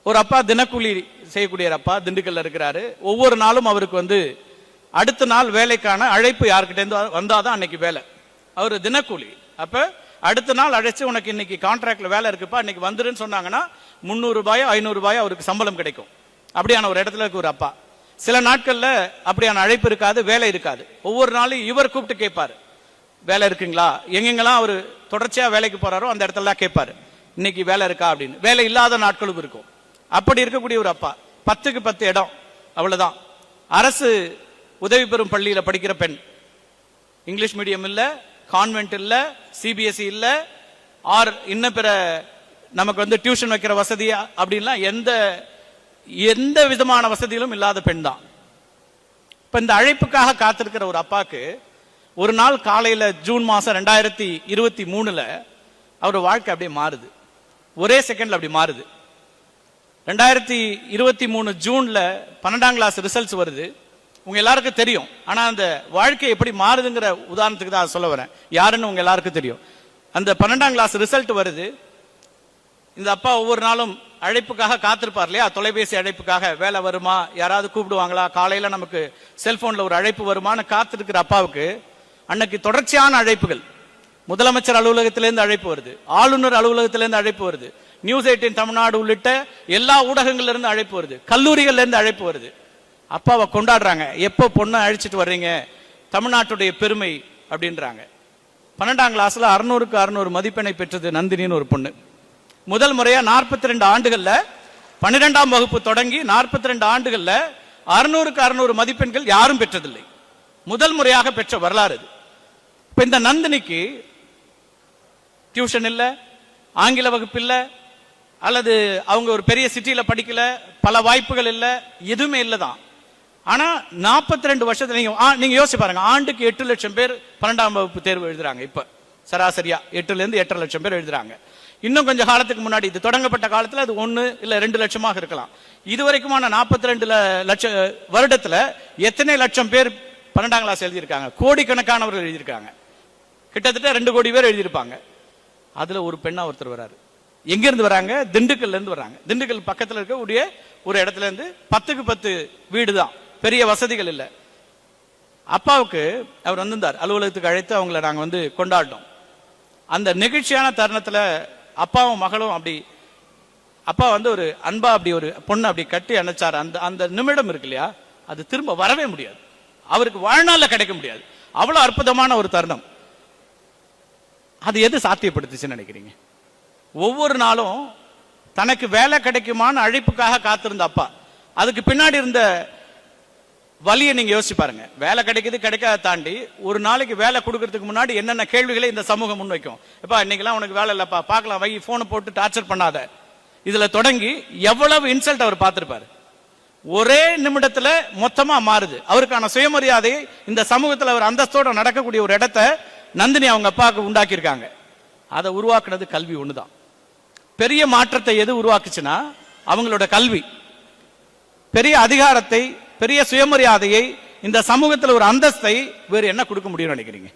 ஒரு அப்பா தினக்கூலி செய்யக்கூடிய அப்பா திண்டுக்கல்ல இருக்கிறாரு. ஒவ்வொரு நாளும் அவருக்கு வந்து அடுத்த நாள் வேலைக்கான அழைப்பு யாருக்கிட்ட இருந்து வந்தாதான் அன்னைக்கு வேலை. அவரு தினக்கூலி. அப்ப அடுத்த நாள் அழைச்சு உனக்கு இன்னைக்கு கான்ட்ராக்ட்ல வேலை இருக்குப்பா, இன்னைக்கு வந்துருன்னு சொன்னாங்கன்னா 300 ரூபாயோ 500 ரூபாயோ அவருக்கு சம்பளம் கிடைக்கும். அப்படியான ஒரு இடத்துல இருக்க ஒரு அப்பா. சில நாட்கள்ல அப்படியான அழைப்பு இருக்காது, வேலை இருக்காது. ஒவ்வொரு நாளும் இவர் கூப்பிட்டு கேட்பாரு, வேலை இருக்குங்களா? எங்கெங்கெல்லாம் அவர் தொடர்ச்சியா வேலைக்கு போறாரோ அந்த இடத்துல கேட்பாரு, இன்னைக்கு வேலை இருக்கா அப்படின்னு. வேலை இல்லாத நாட்களும் இருக்கும். அப்படி இருக்கக்கூடிய ஒரு அப்பா. 10க்கு 10 இடம், அவ்வளவுதான். அரசு உதவி பெறும் பள்ளியில படிக்கிற பெண், இங்கிலீஷ் மீடியம் இல்ல, கான்வென்ட் இல்ல, சிபிஎஸ்இ இல்ல, ஆர் இன்னும் பிற நமக்கு வந்து டியூஷன் வைக்கிற வசதி அப்படின்லாம் எந்த விதமான வசதியிலும் இல்லாத பெண் தான். இப்ப இந்த அழைப்புக்காக காத்திருக்கிற ஒரு அப்பாக்கு ஒரு நாள் காலையில ஜூன் மாசம் 2023 அவர் வாழ்க்கை அப்படியே மாறுது. ஒரே செகண்ட்ல அப்படி மாறுது. 2023 ஜூன்ல 12ஆம் கிளாஸ் ரிசல்ட்ஸ் வருது. உங்க எல்லாருக்கும் தெரியும். ஆனா அந்த வாழ்க்கை எப்படி மாறுதுங்கிற உதாரணத்துக்கு தான் சொல்ல வரேன். யாருன்னு உங்க எல்லாருக்கும் தெரியும். அந்த 12ஆம் கிளாஸ் ரிசல்ட் வருது. இந்த அப்பா ஒவ்வொரு நாளும் அழைப்புக்காக காத்திருப்பார் இல்லையா, தொலைபேசி அழைப்புக்காக. வேலை வருமா, யாராவது கூப்பிடுவாங்களா, காலையில நமக்கு செல்போன்ல ஒரு அழைப்பு வருமானு காத்திருக்கிற அப்பாவுக்கு அன்னைக்கு தொடர்ச்சியான அழைப்புகள். முதலமைச்சர் அலுவலகத்திலிருந்து அழைப்பு வருது, ஆளுநர் அலுவலகத்திலிருந்து அழைப்பு வருது, நியூஸ் 18 தமிழ்நாடு உள்ளிட்ட எல்லா ஊடகங்கள்ல இருந்து அழைப்பு வருது, கல்லூரிகள்ல இருந்து அழைப்பு வருது. அப்பாவை கொண்டாடுறாங்க. எப்போ பொண்ணை அழைச்சிட்டு வர்றீங்க, தமிழ்நாட்டுடைய பெருமை அப்படின்றாங்க. 12ஆம் கிளாஸ்ல 600க்கு 600 மதிப்பெண்ணை பெற்றது நந்தினின்னு ஒரு பொண்ணு. முதல் முறையா 42 ஆண்டுகள்ல 12ஆம் வகுப்பு தொடங்கி 42 ஆண்டுகள்ல 600க்கு 600 மதிப்பெண்கள் யாரும் பெற்றதில்லை. முதல் முறையாக பெற்ற வரலாறு. இப்ப இந்த நந்தினிக்கு டியூஷன் இல்ல, ஆங்கில வகுப்பு இல்ல, அல்லது அவங்க ஒரு பெரிய சிட்டியில படிக்கல, பல வாய்ப்புகள் இல்ல, எதுவுமே இல்லதான். ஆனா 42 வருஷத்துல நீங்க யோசிச்சு பாருங்க, ஆண்டுக்கு 8 லட்சம் பேர் 12ஆம் வகுப்பு தேர்வு எழுதுறாங்க. இப்ப சராசரியா 8 இருந்து 8.5 லட்சம் பேர் எழுதுறாங்க. இன்னும் கொஞ்சம் காலத்துக்கு முன்னாடி, இது தொடங்கப்பட்ட காலத்துல அது 1 இல்ல 2 லட்சமாக இருக்கலாம். இதுவரைக்குமான 42 லட்சம் வருடத்துல எத்தனை லட்சம் பேர் 12ஆம் கிளாஸ் எழுதியிருக்காங்க? கோடிக்கணக்கானவர்கள் எழுதியிருக்காங்க. கிட்டத்தட்ட 2 கோடி பேர் எழுதியிருப்பாங்க. அதுல ஒரு பெண்ணா ஒருத்தர் வராரு. எங்க இருந்து வராங்க? திண்டுக்கல்ல இருந்து வராங்க. திண்டுக்கல் பக்கத்துல இருக்கக்கூடிய ஒரு இடத்துல இருந்து 10க்கு 10 வீடு தான், பெரிய வசதிகள் இல்ல. அப்பாவுக்கு அவர் வந்திருந்தார், அலுவலகத்துக்கு அழைத்து அவங்கள நாங்க வந்து கொண்டாடினோம். அந்த நெகிழ்ச்சியான தருணத்துல அப்பாவும் மகளும் அப்படி, அப்பா வந்து ஒரு அன்பா அப்படி ஒரு பொண்ணு அப்படி கட்டி அணைச்சார். அந்த நிமிடம் இருக்கு இல்லையா, அது திரும்ப வரவே முடியாது, அவருக்கு வாழ்நாள்ல கிடைக்க முடியாது. அவ்வளவு அற்புதமான ஒரு தருணம். அது எது சாத்தியப்படுத்துச்சுன்னு நினைக்கிறீங்க? ஒவ்வொரு நாளும் தனக்கு வேலை கிடைக்குமான அழைப்புக்காக காத்திருந்த அப்பா. அதுக்கு பின்னாடி இருந்த வலியை நீங்க யோசிச்சு பாருங்க. வேலை கிடைக்குது கிடைக்காத தாண்டி ஒரு நாளைக்கு வேலை கொடுக்கறதுக்கு முன்னாடி என்னென்ன கேள்விகளை இந்த சமூகம் முன்வைக்கும். எப்பா இன்னைக்கெல்லாம் உனக்கு வேலை இல்லப்பா, பார்க்கலாம் வை, போனை போட்டு டார்ச்சர் பண்ணாத, இதுல தொடங்கி எவ்வளவு இன்சல்ட் அவர் பார்த்திருப்பாரு. ஒரே நிமிடத்துல மொத்தமா மாறுது. அவருக்கான சுயமரியாதையை இந்த சமூகத்தில் அவர் அந்தஸ்தோட நடக்கக்கூடிய ஒரு இடத்தை நந்தினி அவங்க அப்பாவுக்கு உண்டாக்கி இருக்காங்க. அதை உருவாக்குனது கல்வி ஒண்ணுதான். பெரிய மாற்றத்தை எது உருவாக்குச்சுன்னா அவங்களோட கல்வி. பெரிய அதிகாரத்தை, பெரிய சுயமரியாதையை, இந்த சமூகத்தில் ஒரு அந்தஸ்தை வேறு என்ன கொடுக்க முடியும்னு நினைக்கிறீங்க?